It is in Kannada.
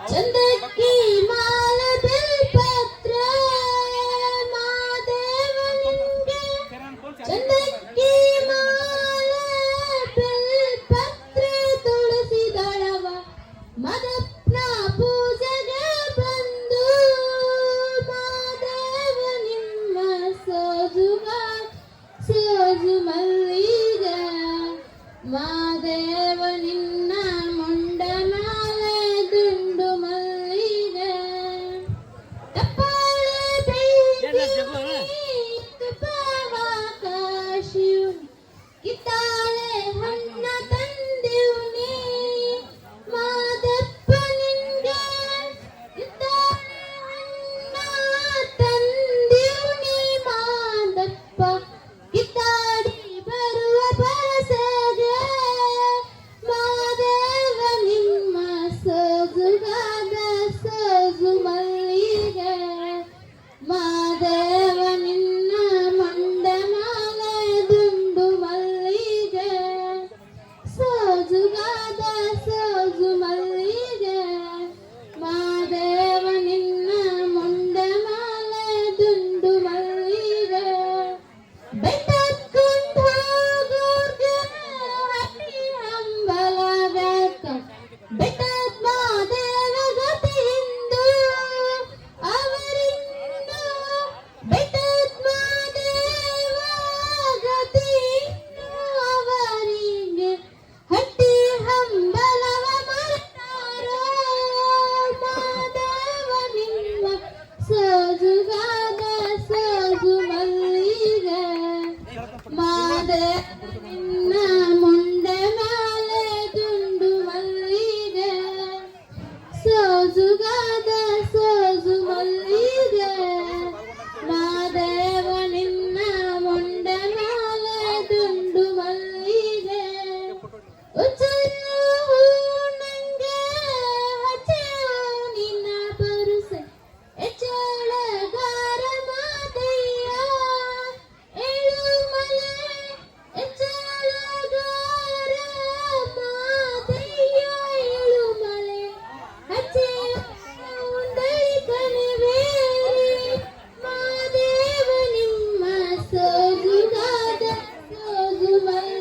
ಚಂದಕ್ಕಿ ಮಾಲ ಬಿಲ್ಪತ್ರ ಮಾದೇವ ನಿಂಗೆ ಚಂದಕ್ಕಿ ಮಾಲ ಬಿಲ್ಪತ್ರ ತುಳಸಿ ದಳವ ಮದಪ್ನ ಪೂಜೆಗೆ ಬಂದು ಮಾದೇವ ನಿಮ್ಮ ಸೋಜು ಮಲ್ಲಿಗೆ ಮಾದೇವ ನಿನ್ನ ಮುಂಡನಾಲೆ ದುಂಡು ಮಲ್ಲಿಗೆ ತಪ್ಪಾಳೆ ತುಪ್ಪವಾಕಾಶಿಯು ಕಿತ್ತಾಳೆ ಹಣ್ಣ ತಂದಿವ್ನಿ ಮಾದಪ್ಪ ನಿನ್ಗೆ ಕಿತ್ತಾಳೆ ಹಣ್ಣ ತಂದಿವ್ನಿ ಮಾದಪ್ಪ ಕಿತ್ತಾಡಿ ಬರುವ ಬರಸಗೆ ಮಾದೇವ ನಿಮ್ಮ ಸೋಜುಗಾದ ಸೋಜು ಮಲ್ಲಿಗೆ ಮಾದೇವ ನಿನ್ನ ಮಂಡನಾಲೆ ದುಂಡು ಮಲ್ಲಿಗೆ ಸೋಜುಗಾದ ಸೋಜು ಮಲ್ಲಿಗೆ ಮಾದೇವ ನಿನ್ನ ಮುಂಡನಾಲೆ ದುಂಡು ಮಲ್ಲಿಗೆ ಬೆಟ್ಟಕ್ಕೊಂದು ಹೋಗೋರ್ಗೆ ಹಟ್ಟಿ ಹಂಬಲ ಬೇಕ ಬೆಟ್ಟದ ಮಾದೇವ ಗತಿಯಿಂದ ಅವರಿಂದ ಬೆಟ್ಟದ ಮಾದೇವ ಗತಿಯಿಂದ ಅವರಿಗೆ ಹಟ್ಟಿ ಹಂಬಲವ ಮರೆತಾರೋ ಮಾದೇವ ನಿಮ್ಮ ಸೋಜುಗಾದ ಸೋಜು ಮಲ್ಲಿಗೆ ಮಾದೇವ ನಿನ್ನ ಮುಂಡೆ ಮೇಲೆ ದುಂಡು ಮಲ್ಲಿಗೆ ಸೋಜುಗಾದ ಸೋಜು ಮಲ್ಲಿಗೆ ಮಾದೇವ ನಿನ್ನ ಮುಂಡೆ ಮೇಲೆ ದುಂಡು ಮಲ್ಲಿಗೆ ಉಚ್ಚರು ನಂಗೆ ಹಚ್ಚು ನಿನ್ನ ಬರುಸೆ ಎಚ್ಚಳಗಾರ ಮಾದಯ್ಯ ಏಳುಮಲೆ ಎಚ್ಚಳಗಾರ ಮಾದಯ್ಯ ಏಳುಮಲೆ ಹಚ್ಚೆ ಉಂಡಳಿ ಕಣಿವೇರಿ ಮಾದೇವ ನಿಮ್ಮ ಸೋಜುಗಾದ ಸೋಜು ಮಲ್ಲಿಗೆ